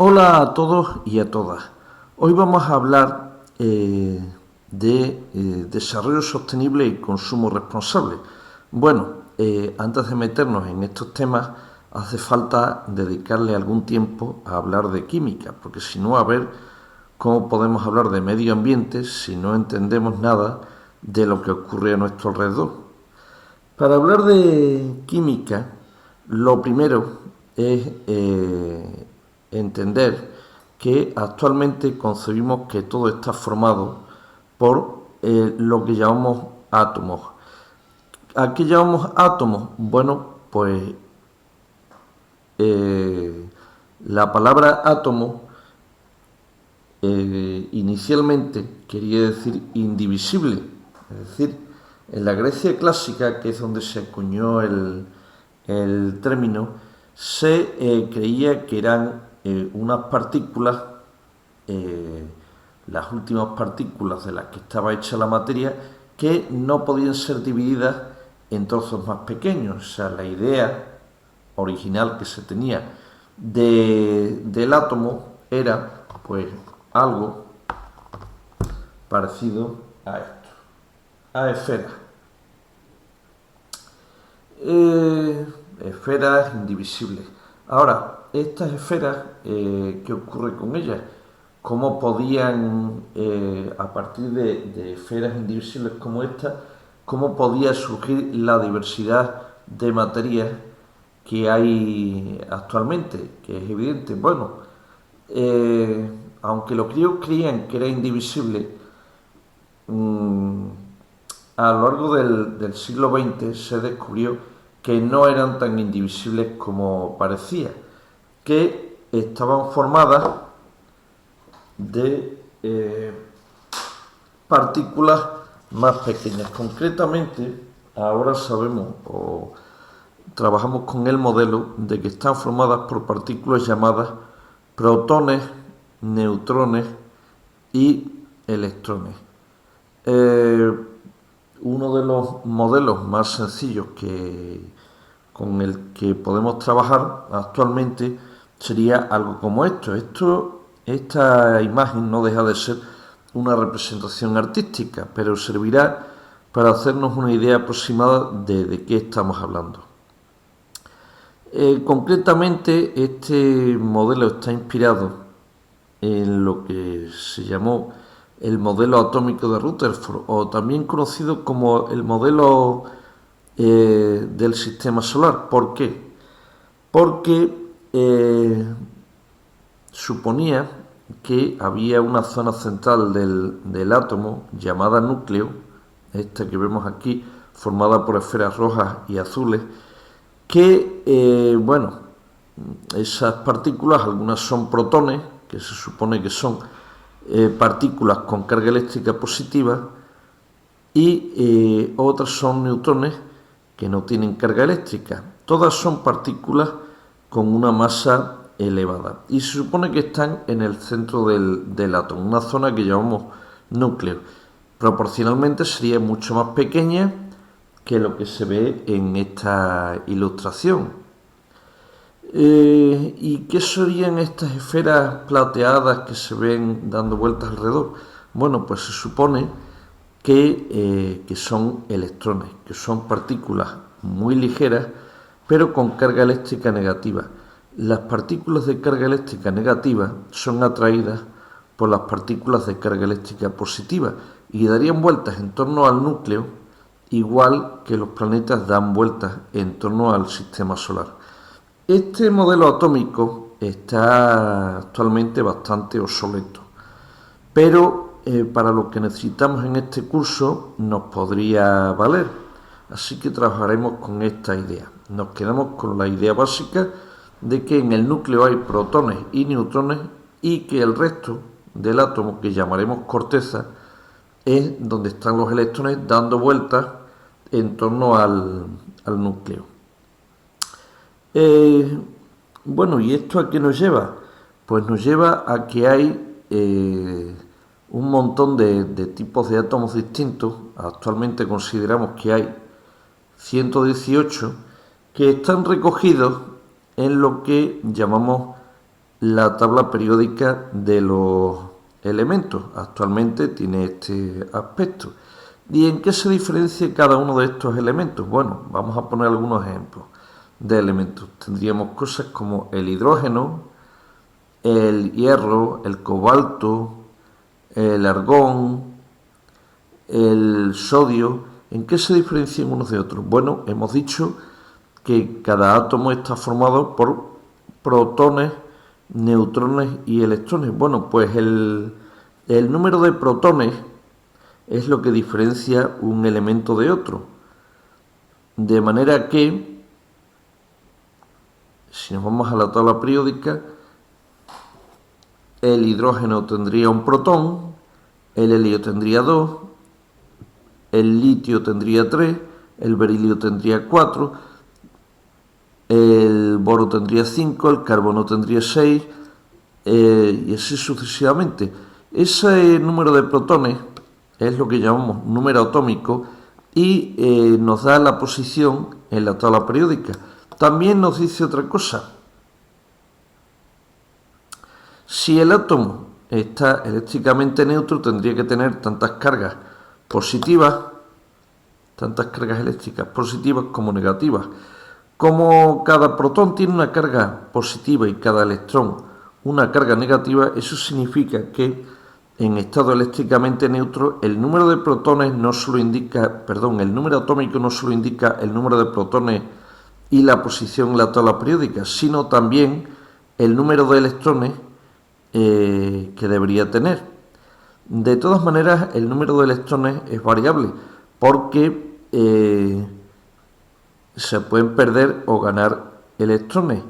Hola a todos y a todas. Hoy vamos a hablar de desarrollo sostenible y consumo responsable. Antes de meternos en estos temas, hace falta dedicarle algún tiempo a hablar de química, porque si no, a ver cómo podemos hablar de medio ambiente si no entendemos nada de lo que ocurre a nuestro alrededor. Para hablar de química, lo primero es entender que actualmente concebimos que todo está formado por lo que llamamos átomos. ¿A qué llamamos átomos? La palabra átomo inicialmente quería decir indivisible, es decir, en la Grecia clásica, que es donde se acuñó el término, se creía que eran unas partículas, eh, las últimas partículas de las que estaba hecha la materia, que no podían ser divididas en trozos más pequeños. O sea, la idea original que se tenía del átomo era pues algo parecido a esto, a esferas. Esferas indivisibles. Ahora, estas esferas, ¿qué ocurre con ellas? ¿Cómo podían, a partir de esferas indivisibles como esta, cómo podía surgir la diversidad de materias que hay actualmente? Que es evidente. Aunque los griegos creían que era indivisible, mmm, a lo largo del siglo XX se descubrió que no eran tan indivisibles como parecía, que estaban formadas de partículas más pequeñas. Concretamente, ahora sabemos o trabajamos con el modelo de que están formadas por partículas llamadas protones, neutrones y electrones. Uno de los modelos más sencillos con el que podemos trabajar actualmente sería algo como esto. Esta imagen no deja de ser una representación artística, pero servirá para hacernos una idea aproximada de qué estamos hablando. Concretamente, este modelo está inspirado en lo que se llamó el modelo atómico de Rutherford, o también conocido como el modelo del sistema solar. ¿Por qué? Porque suponía que había una zona central del átomo llamada núcleo, esta que vemos aquí, formada por esferas rojas y azules, que, esas partículas, algunas son protones, que se supone que son partículas con carga eléctrica positiva, y otras son neutrones que no tienen carga eléctrica. Todas son partículas con una masa elevada y se supone que están en el centro del átomo, una zona que llamamos núcleo. Proporcionalmente sería mucho más pequeña que lo que se ve en esta ilustración. ¿Y qué serían estas esferas plateadas que se ven dando vueltas alrededor? Bueno, pues se supone que son electrones, que son partículas muy ligeras, pero con carga eléctrica negativa. Las partículas de carga eléctrica negativa son atraídas por las partículas de carga eléctrica positiva y darían vueltas en torno al núcleo, igual que los planetas dan vueltas en torno al sistema solar. Este modelo atómico está actualmente bastante obsoleto, pero para lo que necesitamos en este curso nos podría valer, así que trabajaremos con esta idea. Nos quedamos con la idea básica de que en el núcleo hay protones y neutrones y que el resto del átomo, que llamaremos corteza, es donde están los electrones dando vueltas en torno al núcleo. ¿Y esto a qué nos lleva? Pues nos lleva a que hay un montón de tipos de átomos distintos. Actualmente consideramos que hay 118 que están recogidos en lo que llamamos la tabla periódica de los elementos. Actualmente tiene este aspecto. ¿Y en qué se diferencia cada uno de estos elementos? Bueno, vamos a poner algunos ejemplos de elementos. Tendríamos cosas como el hidrógeno, el hierro, el cobalto, el argón, el sodio. ¿En qué se diferencian unos de otros? Bueno, hemos dicho que cada átomo está formado por protones, neutrones y electrones. Bueno, pues el número de protones es lo que diferencia un elemento de otro. De manera que, si nos vamos a la tabla periódica, el hidrógeno tendría un protón, el helio tendría 2, el litio tendría 3, el berilio tendría 4, el boro tendría 5, el carbono tendría 6, y así sucesivamente. Ese número de protones es lo que llamamos número atómico y nos da la posición en la tabla periódica. También nos dice otra cosa. Si el átomo está eléctricamente neutro, tendría que tener tantas cargas positivas, tantas cargas eléctricas positivas como negativas. Como cada protón tiene una carga positiva y cada electrón una carga negativa, eso significa que en estado eléctricamente neutro el número de protones no solo indica, el número atómico no solo indica el número de protones y la posición en la tabla periódica, sino también el número de electrones que debería tener. De todas maneras, el número de electrones es variable porque se pueden perder o ganar electrones.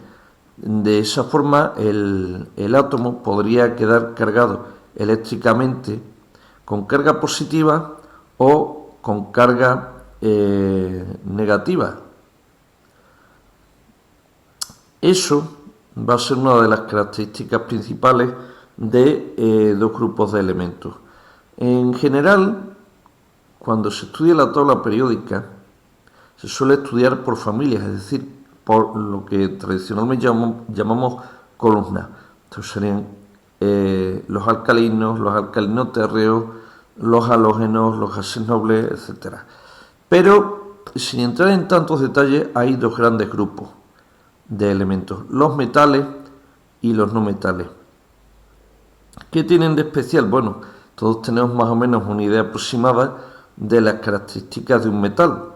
De esa forma, el átomo podría quedar cargado eléctricamente con carga positiva o con carga negativa. Eso va a ser una de las características principales de dos grupos de elementos. En general, cuando se estudia la tabla periódica, se suele estudiar por familias, es decir, por lo que tradicionalmente llamamos columnas. Entonces serían los alcalinos térreos, los halógenos, los gases nobles, etc. Pero, sin entrar en tantos detalles, hay dos grandes grupos de elementos, los metales y los no metales. ¿Qué tienen de especial? Bueno, todos tenemos más o menos una idea aproximada de las características de un metal,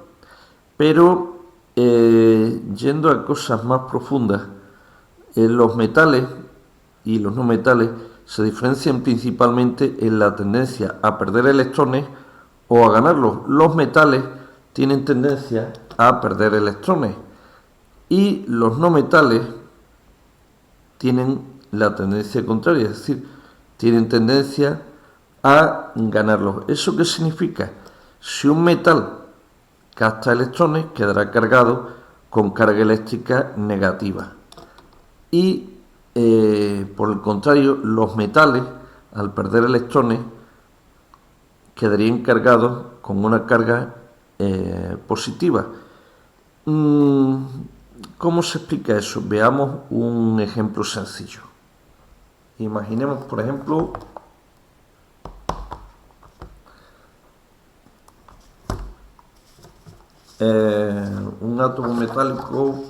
pero yendo a cosas más profundas, los metales y los no metales se diferencian principalmente en la tendencia a perder electrones o a ganarlos. Los metales tienen tendencia a perder electrones y los no metales tienen la tendencia contraria, es decir, tienen tendencia a ganarlos. ¿Eso qué significa? Si un metal capta electrones, quedará cargado con carga eléctrica negativa. Y por el contrario, los metales, al perder electrones, quedarían cargados con una carga positiva. ¿Cómo se explica eso? Veamos un ejemplo sencillo. Imaginemos, por ejemplo, un átomo metálico,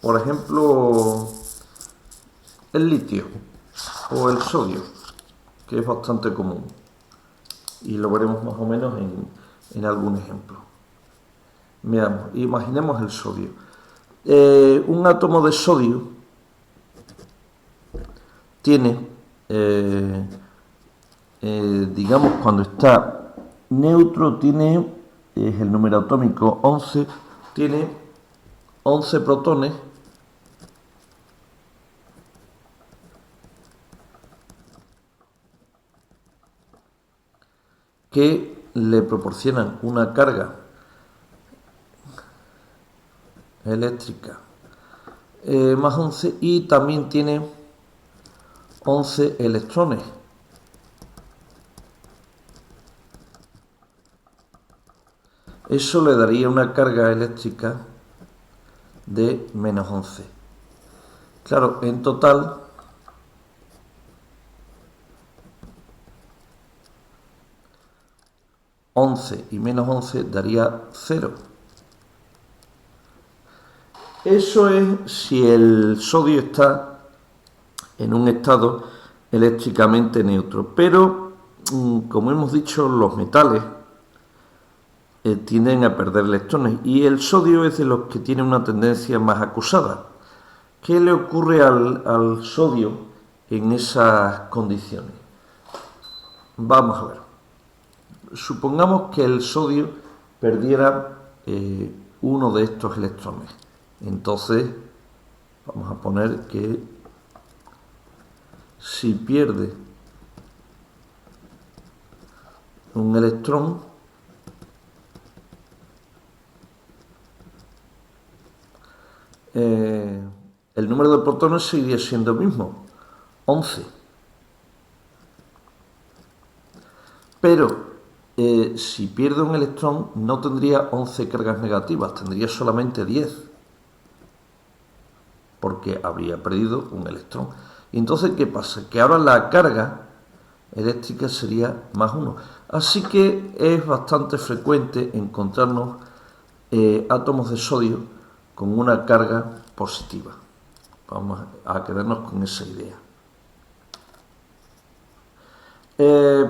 por ejemplo, el litio o el sodio, que es bastante común. Y lo veremos más o menos en algún ejemplo. Veamos, imaginemos el sodio. Un átomo de sodio tiene, digamos, cuando está neutro, tiene, es el número atómico 11, tiene 11 protones que le proporcionan una carga eléctrica más 11 y también tiene 11 electrones. Eso le daría una carga eléctrica de menos 11. Claro, en total 11 y menos 11 daría 0. Eso es si el sodio está en un estado eléctricamente neutro. Pero, como hemos dicho, los metales tienden a perder electrones y el sodio es de los que tiene una tendencia más acusada. ¿Qué le ocurre al sodio en esas condiciones? Vamos a ver. Supongamos que el sodio perdiera uno de estos electrones. Entonces, vamos a poner que si pierde un electrón, el número de protones seguiría siendo el mismo, 11. Pero si pierde un electrón no tendría 11 cargas negativas, tendría solamente 10, porque habría perdido un electrón. Y entonces, ¿qué pasa? Que ahora la carga eléctrica sería más 1. Así que es bastante frecuente encontrarnos átomos de sodio con una carga positiva. Vamos a quedarnos con esa idea.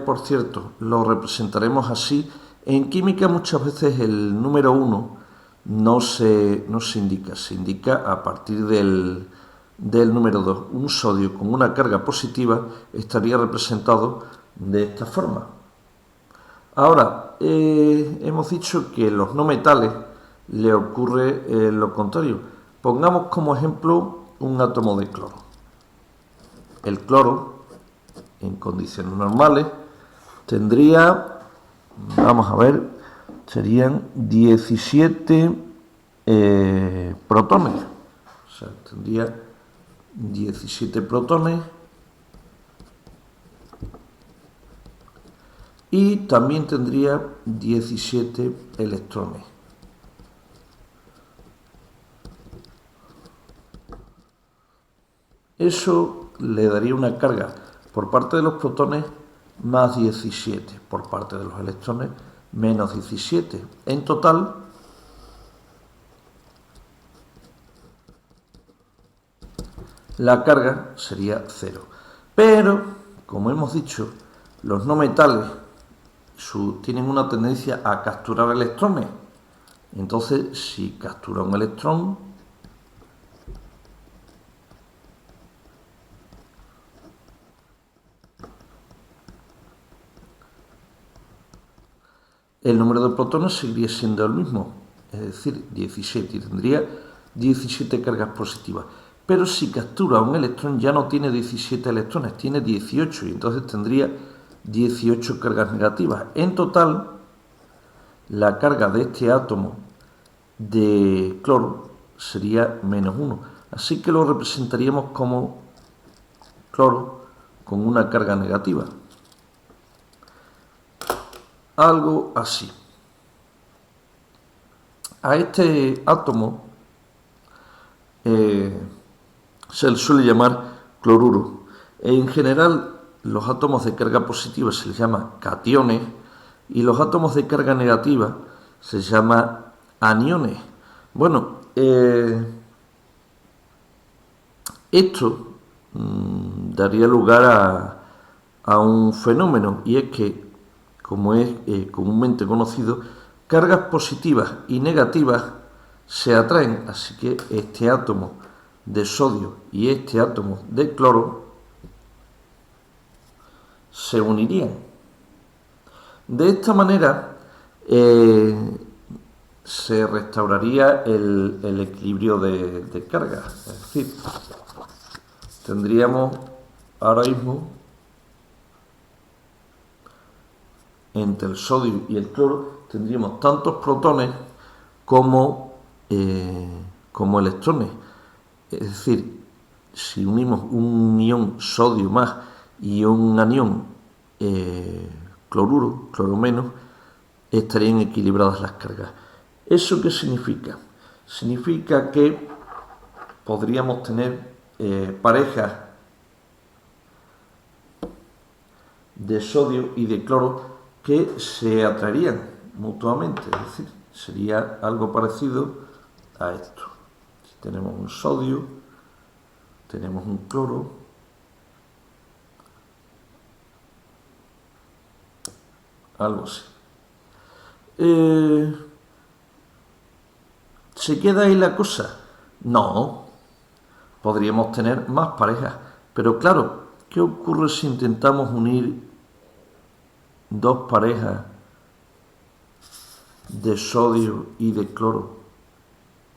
Por cierto, lo representaremos así. En química muchas veces el número 1 no se indica, se indica a partir del número 2. Un sodio con una carga positiva estaría representado de esta forma. Ahora, hemos dicho que los no metales le ocurre lo contrario. Pongamos como ejemplo un átomo de cloro. El cloro, en condiciones normales, tendría, vamos a ver, serían 17 protones. O sea, tendría 17 protones y también tendría 17 electrones. Eso le daría una carga por parte de los protones más 17, por parte de los electrones menos 17. En total, la carga sería 0. Pero, como hemos dicho, los no metales tienen una tendencia a capturar electrones. Entonces, si captura un electrón, el número de protones seguiría siendo el mismo, es decir, 17, y tendría 17 cargas positivas. Pero si captura un electrón ya no tiene 17 electrones, tiene 18, y entonces tendría 18 cargas negativas. En total, la carga de este átomo de cloro sería menos 1. Así que lo representaríamos como cloro con una carga negativa. Algo así. A este átomo se le suele llamar cloruro. En general, los átomos de carga positiva se les llama cationes y los átomos de carga negativa se llama aniones. Bueno, esto daría lugar a un fenómeno, y es que, como es comúnmente conocido, cargas positivas y negativas se atraen, así que este átomo de sodio y este átomo de cloro se unirían. De esta manera se restauraría el equilibrio de cargas, es decir, tendríamos ahora mismo entre el sodio y el cloro tendríamos tantos protones como electrones. Es decir, si unimos un ion sodio más y un anión cloruro, cloro menos, estarían equilibradas las cargas. ¿Eso qué significa? Significa que podríamos tener parejas de sodio y de cloro que se atraerían mutuamente, es decir, sería algo parecido a esto. Si tenemos un sodio, tenemos un cloro, algo así. ¿Se queda ahí la cosa? No, podríamos tener más parejas, pero claro, ¿qué ocurre si intentamos unir dos parejas de sodio y de cloro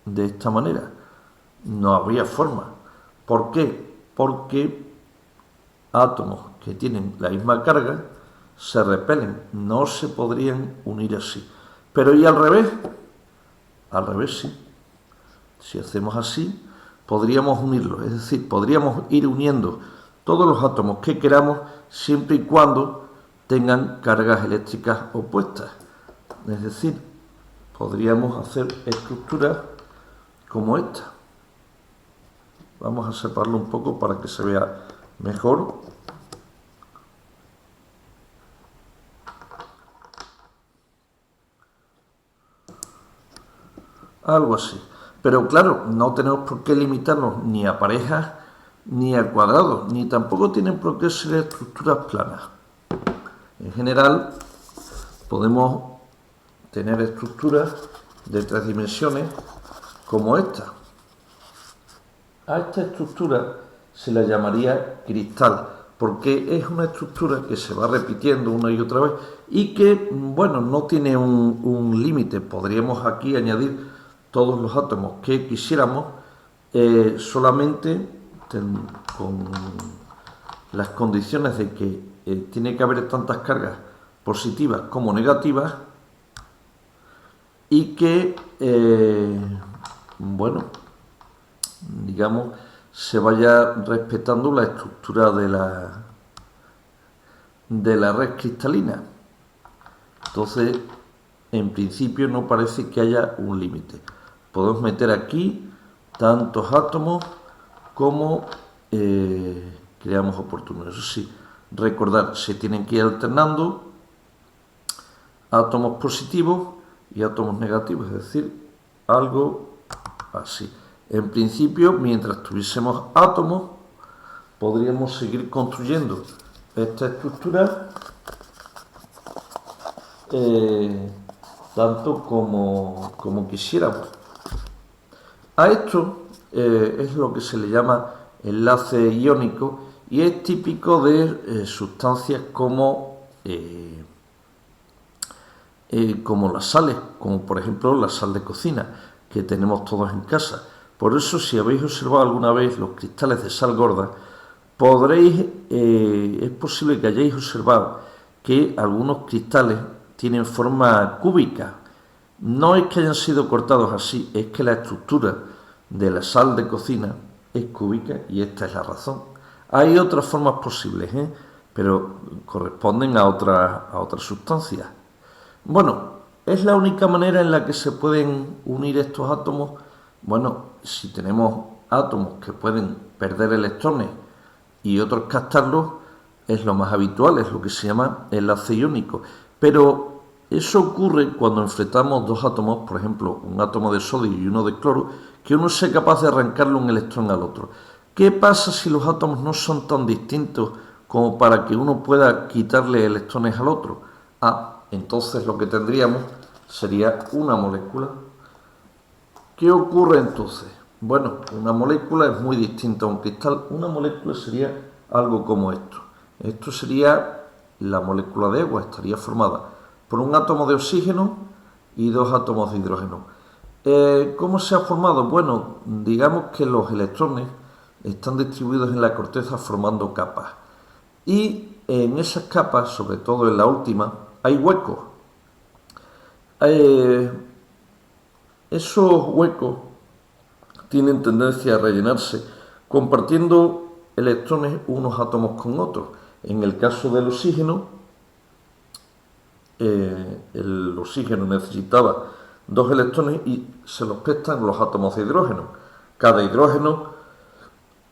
de esta manera? No habría forma. ¿Por qué? Porque átomos que tienen la misma carga se repelen, no se podrían unir así. Pero ¿y al revés? Al revés sí. Si hacemos así, podríamos unirlos, es decir, podríamos ir uniendo todos los átomos que queramos siempre y cuando tengan cargas eléctricas opuestas. Es decir, podríamos hacer estructuras como esta. Vamos a separarlo un poco para que se vea mejor. Algo así. Pero claro, no tenemos por qué limitarnos ni a parejas ni a cuadrados, ni tampoco tienen por qué ser estructuras planas. En general, podemos tener estructuras de 3 dimensiones como esta. A esta estructura se la llamaría cristal, porque es una estructura que se va repitiendo una y otra vez y que, bueno, no tiene un límite. Podríamos aquí añadir todos los átomos que quisiéramos, solamente con las condiciones de que tiene que haber tantas cargas positivas como negativas y que, bueno, digamos, se vaya respetando la estructura de la red cristalina. Entonces, en principio no parece que haya un límite. Podemos meter aquí tantos átomos como creamos oportunos. Eso sí, recordar, se tienen que ir alternando átomos positivos y átomos negativos, es decir, algo así. En principio, mientras tuviésemos átomos, podríamos seguir construyendo esta estructura tanto como quisiéramos. A esto es lo que se le llama enlace iónico y es típico de sustancias como las sales, como por ejemplo la sal de cocina que tenemos todos en casa. Por eso, si habéis observado alguna vez los cristales de sal gorda, es posible que hayáis observado que algunos cristales tienen forma cúbica. No es que hayan sido cortados así, es que la estructura de la sal de cocina es cúbica y esta es la razón. Hay otras formas posibles, pero corresponden a otras sustancias. Bueno, ¿es la única manera en la que se pueden unir estos átomos? Bueno, si tenemos átomos que pueden perder electrones y otros captarlos, es lo más habitual, es lo que se llama enlace iónico. Pero eso ocurre cuando enfrentamos dos átomos, por ejemplo, un átomo de sodio y uno de cloro, que uno sea capaz de arrancarle un electrón al otro. ¿Qué pasa si los átomos no son tan distintos como para que uno pueda quitarle electrones al otro? Entonces lo que tendríamos sería una molécula. ¿Qué ocurre entonces? Bueno, una molécula es muy distinta a un cristal. Una molécula sería algo como esto. Esto sería la molécula de agua, estaría formada por un átomo de oxígeno y dos átomos de hidrógeno. ¿Cómo se ha formado? Bueno, digamos que los electrones están distribuidos en la corteza formando capas. Y en esas capas, sobre todo en la última, hay huecos. Esos huecos tienen tendencia a rellenarse compartiendo electrones unos átomos con otros. En el caso del oxígeno, el oxígeno necesitaba dos electrones y se los prestan los átomos de hidrógeno. Cada hidrógeno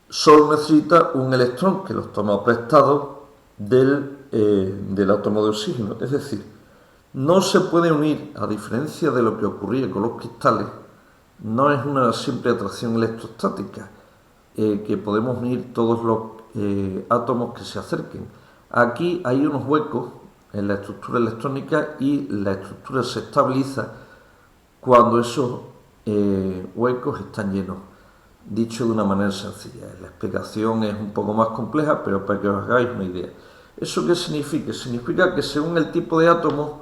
solo necesita un electrón que los toma prestado del del átomo de oxígeno. Es decir, no se puede unir, a diferencia de lo que ocurría con los cristales, no es una simple atracción electrostática, que podemos unir todos los átomos que se acerquen. Aquí hay unos huecos en la estructura electrónica y la estructura se estabiliza cuando esos huecos están llenos. Dicho de una manera sencilla, la explicación es un poco más compleja, pero para que os hagáis una idea. ¿Eso qué significa? Significa que según el tipo de átomo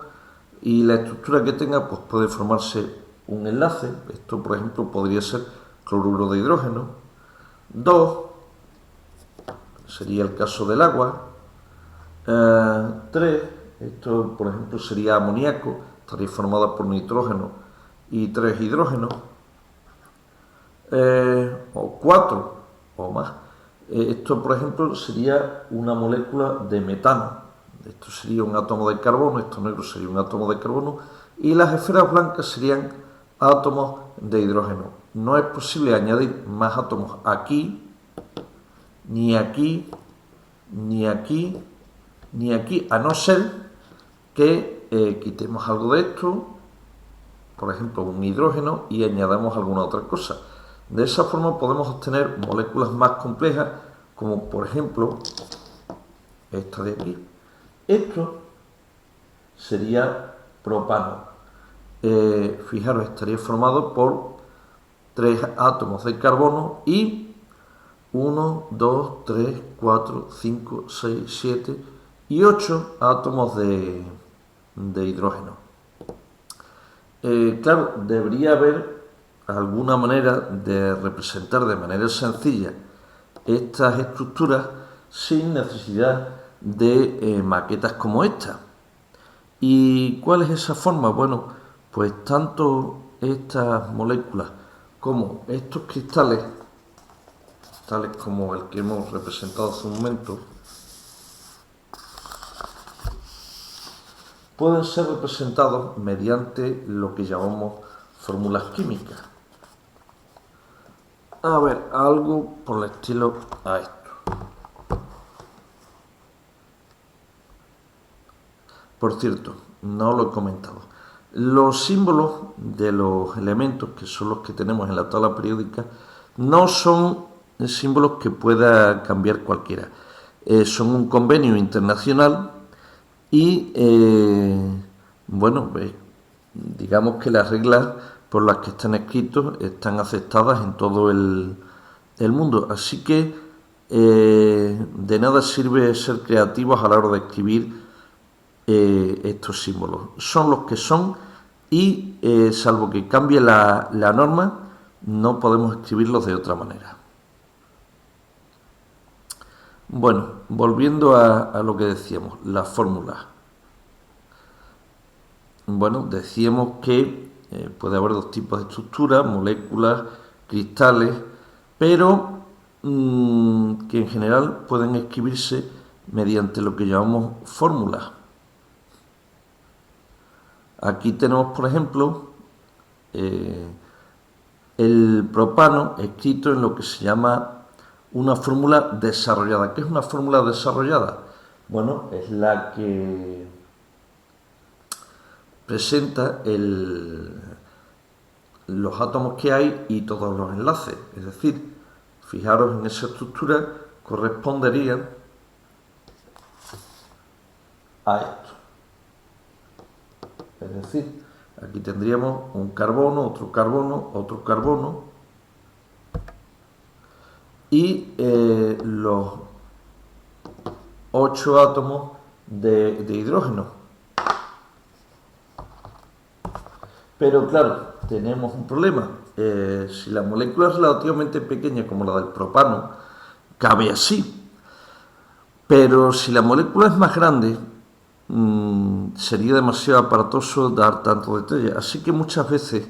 y la estructura que tenga, pues puede formarse un enlace. Esto, por ejemplo, podría ser cloruro de hidrógeno. 2 sería el caso del agua. 3, esto, por ejemplo, sería amoníaco, estaría formada por nitrógeno y 3 hidrógenos. O 4 o más. Esto, por ejemplo, sería una molécula de metano. Esto sería un átomo de carbono, esto negro sería un átomo de carbono, y las esferas blancas serían átomos de hidrógeno. No es posible añadir más átomos aquí, ni aquí, ni aquí, ni aquí, a no ser que quitemos algo de esto, por ejemplo un hidrógeno, y añadamos alguna otra cosa. De esa forma podemos obtener moléculas más complejas, como por ejemplo esta de aquí. Esto sería propano. Fijaros, estaría formado por 3 átomos de carbono y 1, 2, 3, 4, 5, 6, 7 y 8 átomos de hidrógeno. Claro, debería haber alguna manera de representar de manera sencilla estas estructuras sin necesidad de maquetas como esta. ¿Y cuál es esa forma? Bueno, pues tanto estas moléculas como estos cristales, tales como el que hemos representado hace un momento, pueden ser representados mediante lo que llamamos fórmulas químicas. A ver, algo por el estilo a esto. Por cierto, no lo he comentado. Los símbolos de los elementos, que son los que tenemos en la tabla periódica, no son símbolos que pueda cambiar cualquiera. Son un convenio internacional y, bueno, digamos que las reglas por las que están escritos están aceptadas en todo el mundo. Así que de nada sirve ser creativos a la hora de escribir estos símbolos. Son los que son y salvo que cambie la norma, no podemos escribirlos de otra manera. Bueno, volviendo a lo que decíamos, las fórmulas. Bueno, decíamos que puede haber dos tipos de estructuras, moléculas, cristales, pero que en general pueden escribirse mediante lo que llamamos fórmulas. Aquí tenemos, por ejemplo, el propano escrito en lo que se llama una fórmula desarrollada. ¿Qué es una fórmula desarrollada? Bueno, es la que presenta los átomos que hay y todos los enlaces. Es decir, fijaros en esa estructura, correspondería a esto. Es decir, aquí tendríamos un carbono, otro carbono y los 8 átomos de hidrógeno. Pero claro, tenemos un problema. Si la molécula es relativamente pequeña como la del propano, cabe así. Pero si la molécula es más grande, sería demasiado aparatoso dar tanto detalle. Así que muchas veces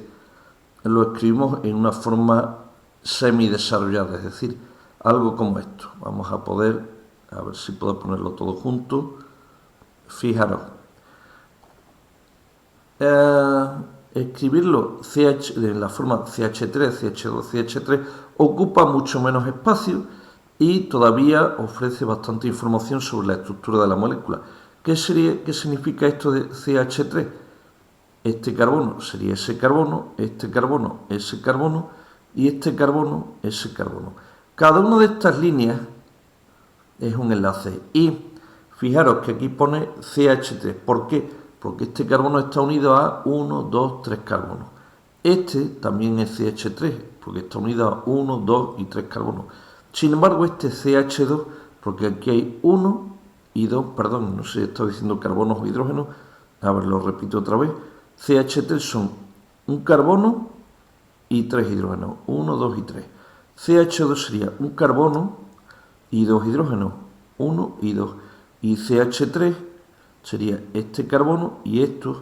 lo escribimos en una forma semidesarrollada, es decir, algo como esto. Vamos a poder, a ver si puedo ponerlo todo junto. Fijaros. Escribirlo en la forma CH3, CH2, CH3 ocupa mucho menos espacio, y todavía ofrece bastante información sobre la estructura de la molécula. ¿Qué significa esto de CH3? Este carbono sería ese carbono, este carbono, ese carbono y este carbono, ese carbono. Cada una de estas líneas es un enlace y fijaros que aquí pone CH3. ¿Por qué? Porque este carbono está unido a 1, 2, 3 carbonos. Este también es CH3 porque está unido a 1, 2 y 3 carbonos. Sin embargo, este es CH2 porque aquí hay 1 y 2, perdón, no sé si estoy diciendo carbonos o hidrógenos. A ver, lo repito otra vez. CH3 son un carbono y 3 hidrógenos. 1, 2 y 3. CH2 sería un carbono y 2 hidrógenos. 1 y 2. Y CH3 sería este carbono y estos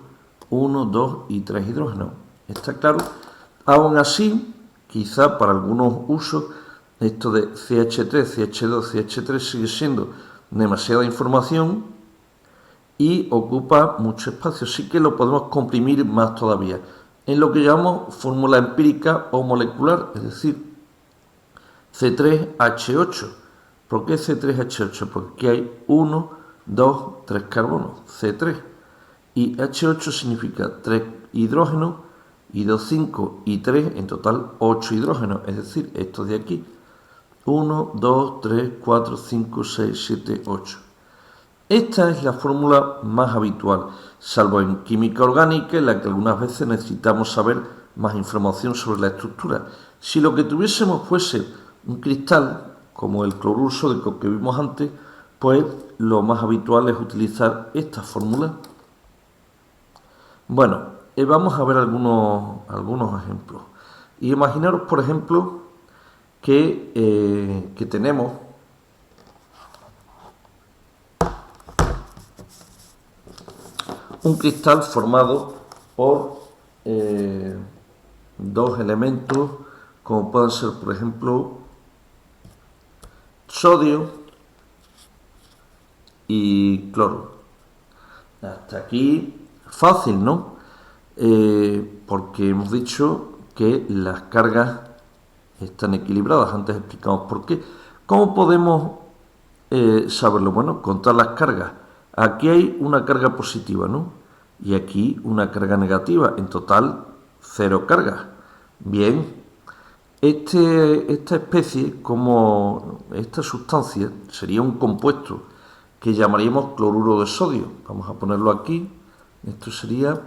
1, 2 y 3 hidrógenos. ¿Está claro? Aún así, quizá para algunos usos, esto de CH3, CH2, CH3 sigue siendo demasiada información y ocupa mucho espacio. Sí que lo podemos comprimir más todavía en lo que llamamos fórmula empírica o molecular, es decir, C3H8. ¿Por qué C3H8? Porque aquí hay 1, 2, 3 carbonos, C3. Y H8 significa 3 hidrógenos, y 2, 5 y 3, en total 8 hidrógenos, es decir, estos de aquí. 1, 2, 3, 4, 5, 6, 7, 8. Esta es la fórmula más habitual, salvo en química orgánica, en la que algunas veces necesitamos saber más información sobre la estructura. Si lo que tuviésemos fuese un cristal, como el cloruro sódico que vimos antes, pues lo más habitual es utilizar esta fórmula. Bueno, vamos a ver algunos ejemplos. Y imaginaros, por ejemplo, que tenemos un cristal formado por dos elementos, como pueden ser, por ejemplo, sodio y cloro. Hasta aquí fácil, ¿no? Porque hemos dicho que las cargas están equilibradas. Antes explicamos por qué. ¿Cómo podemos saberlo? Bueno, contar las cargas. Aquí hay una carga positiva, ¿no? Y aquí una carga negativa. En total, 0 cargas. Bien, esta especie, como esta sustancia, sería un compuesto que llamaríamos cloruro de sodio. Vamos a ponerlo aquí. Esto sería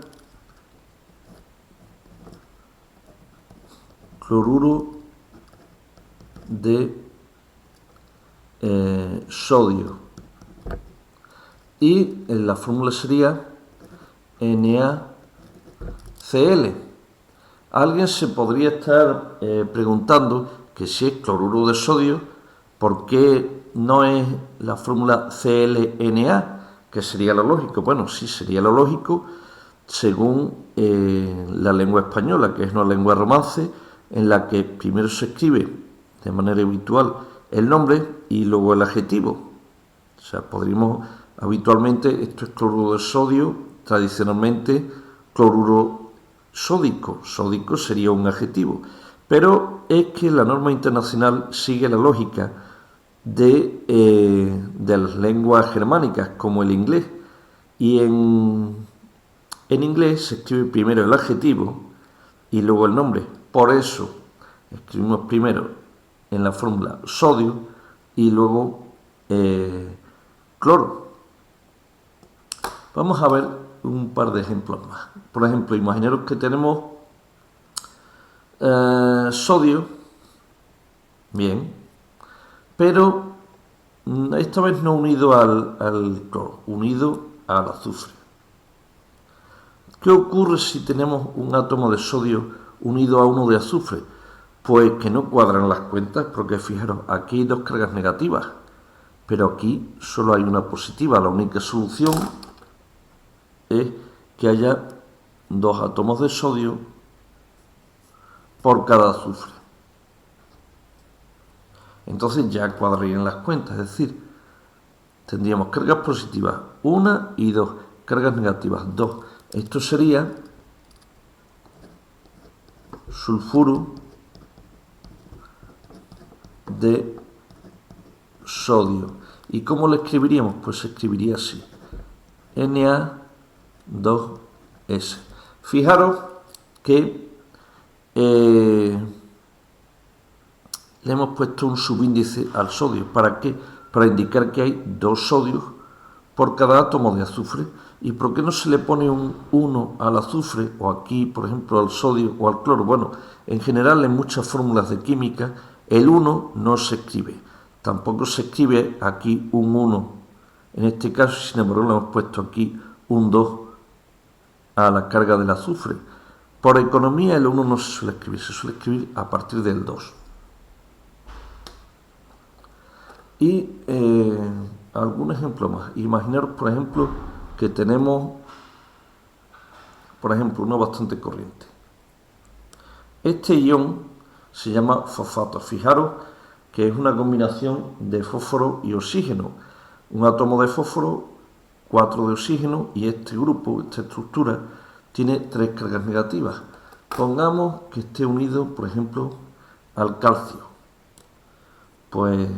cloruro de sodio. Y la fórmula sería NaCl. Alguien se podría estar preguntando que si es cloruro de sodio, ¿por qué no es la fórmula ClNa? Que sería lo lógico. Bueno, sí sería lo lógico según la lengua española, que es una lengua romance, en la que primero se escribe de manera habitual el nombre y luego el adjetivo. O sea, podríamos habitualmente, esto es cloruro de sodio, tradicionalmente cloruro sódico. Sódico sería un adjetivo. Pero es que la norma internacional sigue la lógica de las lenguas germánicas, como el inglés. Y en inglés se escribe primero el adjetivo y luego el nombre. Por eso escribimos primero en la fórmula sodio y luego cloro. Vamos a ver un par de ejemplos más. Por ejemplo, imaginaros que tenemos sodio, bien, pero esta vez no unido al cloro, unido al azufre. ¿Qué ocurre si tenemos un átomo de sodio unido a uno de azufre? Pues que no cuadran las cuentas, porque fijaros, aquí hay dos cargas negativas, pero aquí solo hay una positiva. La única solución es que haya dos átomos de sodio por cada azufre. Entonces ya cuadrarían las cuentas, es decir, tendríamos cargas positivas 1 y 2, cargas negativas 2. Esto sería sulfuro de sodio. ¿Y cómo lo escribiríamos? Pues se escribiría así. Na2S. Fijaros que le hemos puesto un subíndice al sodio. ¿Para qué? Para indicar que hay 2 sodios por cada átomo de azufre. ¿Y por qué no se le pone un 1 al azufre o aquí, por ejemplo, al sodio o al cloro? Bueno, en general en muchas fórmulas de química el 1 no se escribe. Tampoco se escribe aquí un 1. En este caso, sin embargo, le hemos puesto aquí un 2 a la carga del azufre. Por economía el 1 no se suele escribir, se suele escribir a partir del 2. Y algún ejemplo más. Imaginaros, por ejemplo, que tenemos, por ejemplo, uno bastante corriente. Este ion se llama fosfato. Fijaros que es una combinación de fósforo y oxígeno. Un átomo de fósforo, 4 de oxígeno, y este grupo, esta estructura, tiene 3 cargas negativas. Pongamos que esté unido, por ejemplo, al calcio. Pues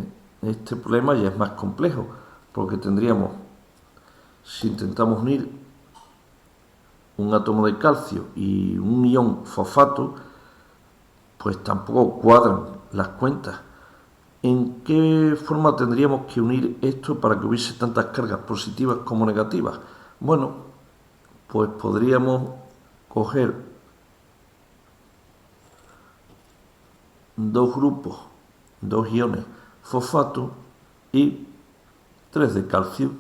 este problema ya es más complejo, porque tendríamos, si intentamos unir un átomo de calcio y un ion fosfato, pues tampoco cuadran las cuentas. ¿En qué forma tendríamos que unir esto para que hubiese tantas cargas positivas como negativas? Bueno, pues podríamos coger 2 grupos, 2 iones fosfato y 3 de calcio.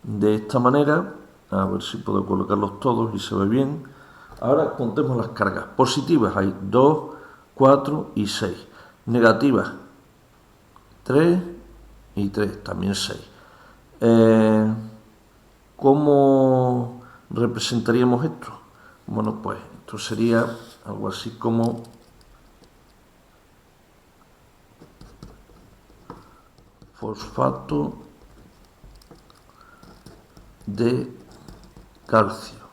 De esta manera, a ver si puedo colocarlos todos y se ve bien. Ahora contemos las cargas. Positivas hay 2, 4 y 6. Negativas 3 y 3, también 6. ¿Cómo representaríamos esto? Bueno, pues esto sería algo así como fosfato de calcio.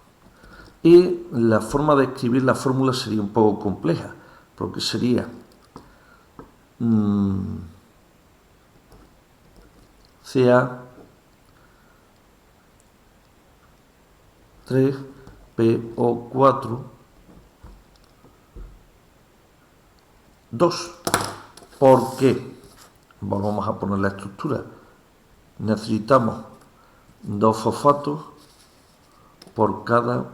Y la forma de escribir la fórmula sería un poco compleja, porque sería Ca3PO4 2. ¿Por qué? Vamos a poner la estructura. Necesitamos 2 fosfatos por cada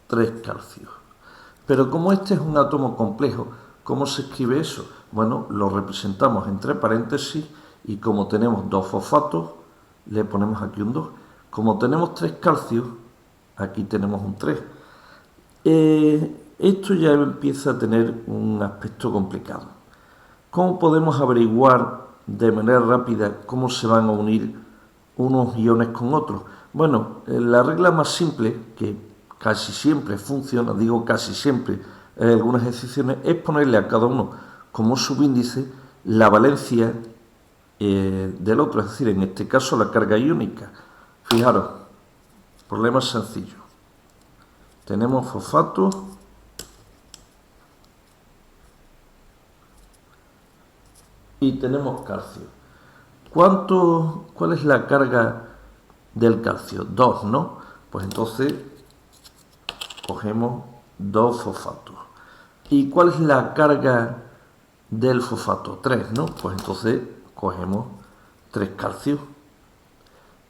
3 calcios. Pero como este es un átomo complejo, ¿cómo se escribe eso? Bueno, lo representamos entre paréntesis y como tenemos 2 fosfatos, le ponemos aquí un 2. Como tenemos 3 calcios, aquí tenemos un 3. Esto ya empieza a tener un aspecto complicado. ¿Cómo podemos averiguar de manera rápida cómo se van a unir unos iones con otros? Bueno, la regla más simple, que casi siempre funciona, digo casi siempre, hay algunas excepciones, es ponerle a cada uno como subíndice la valencia del otro, es decir, en este caso la carga iónica. Fijaros, problema sencillo. Tenemos fosfato y tenemos calcio. ¿Cuál es la carga del calcio? 2, ¿no? Pues entonces cogemos 2 fosfatos. ¿Y cuál es la carga del fosfato? 3, ¿no? Pues entonces cogemos 3 calcios.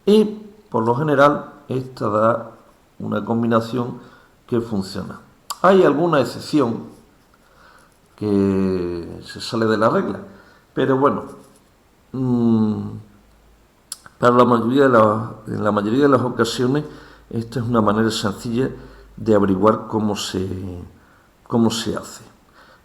Y por lo general esta da una combinación que funciona. Hay alguna excepción que se sale de la regla, pero bueno, para en la mayoría de las ocasiones esta es una manera sencilla de averiguar cómo se hace.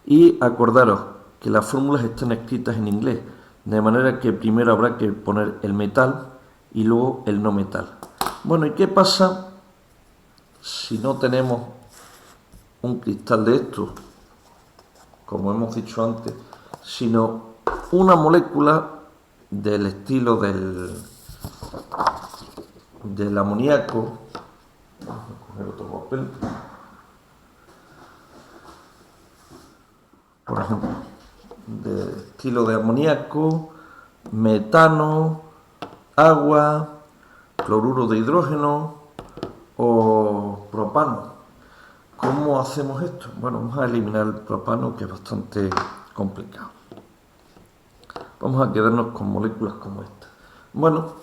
Y acordaros que las fórmulas están escritas en inglés, de manera que primero habrá que poner el metal y luego el no metal. Bueno, ¿y qué pasa si no tenemos un cristal de estos, como hemos dicho antes, sino una molécula del estilo del amoníaco? Vamos a coger otro papel. por ejemplo, de estilo de amoníaco, metano, agua, cloruro de hidrógeno o propano. ¿Cómo hacemos esto? Bueno, vamos a eliminar el propano, que es bastante complicado. Vamos a quedarnos con moléculas como esta. Bueno,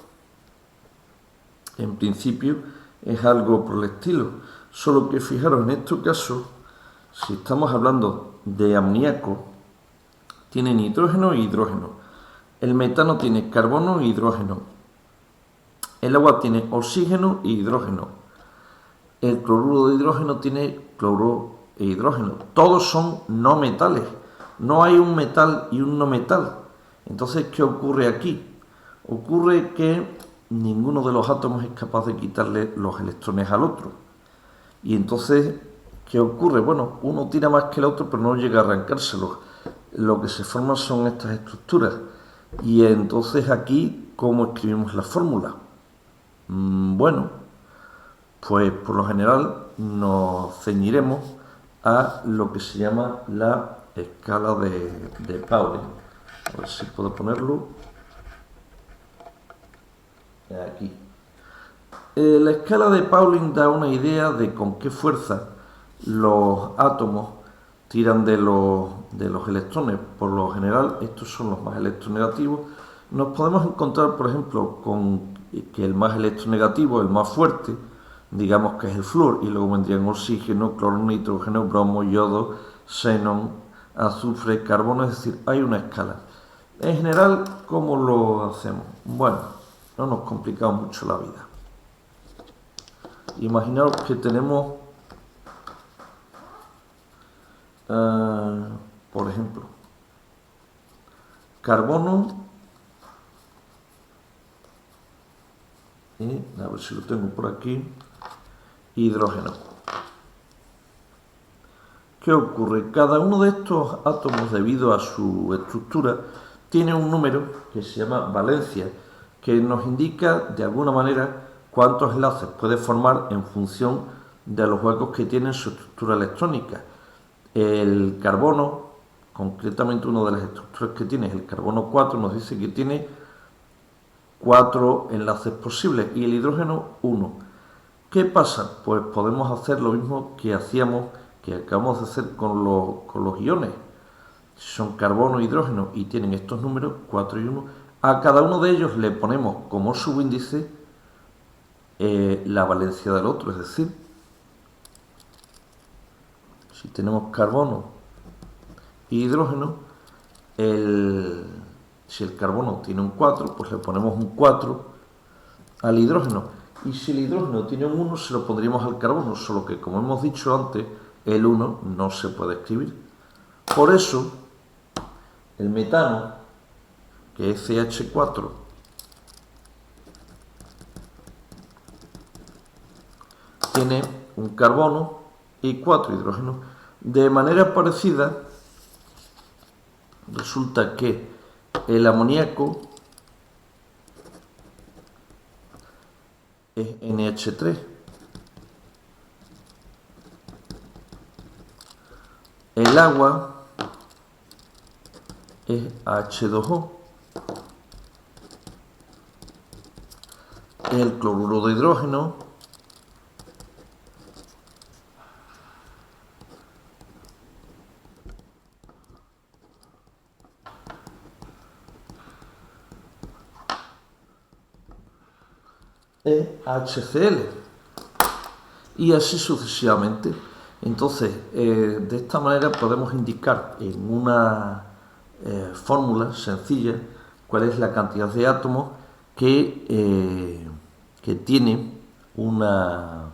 en principio es algo por el estilo, solo que fijaros, en este caso, si estamos hablando de amoníaco, tiene nitrógeno e hidrógeno. El metano tiene carbono e hidrógeno. El agua tiene oxígeno e hidrógeno. El cloruro de hidrógeno tiene cloruro e hidrógeno. Todos son no metales. No hay un metal y un no metal. Entonces, ¿qué ocurre aquí? Ocurre que ninguno de los átomos es capaz de quitarle los electrones al otro. Y entonces, ¿qué ocurre? Bueno, uno tira más que el otro, pero no llega a arrancárselos. Lo que se forman son estas estructuras. Y entonces aquí, ¿cómo escribimos la fórmula? Bueno, pues por lo general nos ceñiremos a lo que se llama la escala de Pauling. A ver si puedo ponerlo aquí. La escala de Pauling da una idea de con qué fuerza los átomos tiran de los electrones. Por lo general, estos son los más electronegativos. Nos podemos encontrar, por ejemplo, con que el más electronegativo, el más fuerte, digamos que es el flúor, y luego vendrían oxígeno, cloro, nitrógeno, bromo, yodo, xenón, azufre, carbono, es decir, hay una escala. En general, ¿cómo lo hacemos? Bueno, no nos complicamos mucho la vida. Imaginaos que tenemos, por ejemplo, carbono, a ver si lo tengo por aquí, hidrógeno. ¿Qué ocurre? Cada uno de estos átomos, debido a su estructura, tiene un número que se llama valencia, que nos indica de alguna manera cuántos enlaces puede formar en función de los huecos que tiene en su estructura electrónica. El carbono, concretamente una de las estructuras que tiene es el carbono 4, nos dice que tiene 4 enlaces posibles y el hidrógeno 1. ¿Qué pasa? Pues podemos hacer lo mismo que acabamos de hacer con los iones. Si son carbono e hidrógeno y tienen estos números 4 y 1, a cada uno de ellos le ponemos como subíndice la valencia del otro, es decir, si tenemos carbono e hidrógeno, si el carbono tiene un 4, pues le ponemos un 4 al hidrógeno. Y si el hidrógeno tiene un 1, se lo pondríamos al carbono, solo que, como hemos dicho antes, el 1 no se puede escribir. Por eso, el metano, que es CH4, tiene un carbono y 4 hidrógenos. De manera parecida, resulta que el amoníaco es NH3. El agua es H2O. El cloruro de hidrógeno es HCl. Y así sucesivamente. Entonces, de esta manera podemos indicar en una fórmula sencilla cuál es la cantidad de átomos que tiene una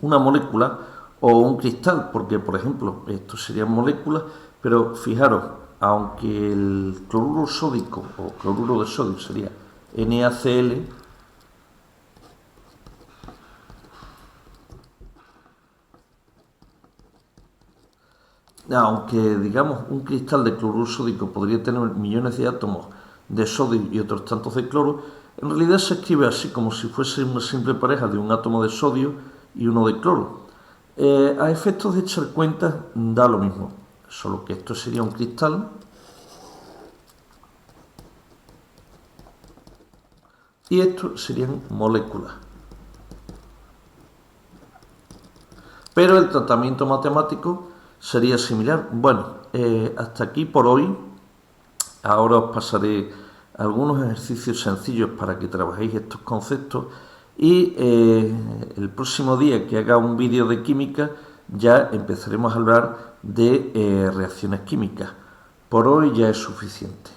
molécula o un cristal, porque por ejemplo esto serían moléculas, pero fijaros, aunque el cloruro sódico o cloruro de sodio sería NaCl, aunque digamos un cristal de cloruro sódico podría tener millones de átomos de sodio y otros tantos de cloro, en realidad se escribe así, como si fuese una simple pareja de un átomo de sodio y uno de cloro. A efectos de echar cuentas da lo mismo. solo que esto sería un cristal y esto serían moléculas. Pero el tratamiento matemático sería similar. Bueno, hasta aquí por hoy. Ahora os pasaré algunos ejercicios sencillos para que trabajéis estos conceptos y el próximo día que haga un vídeo de química ya empezaremos a hablar de reacciones químicas. Por hoy ya es suficiente.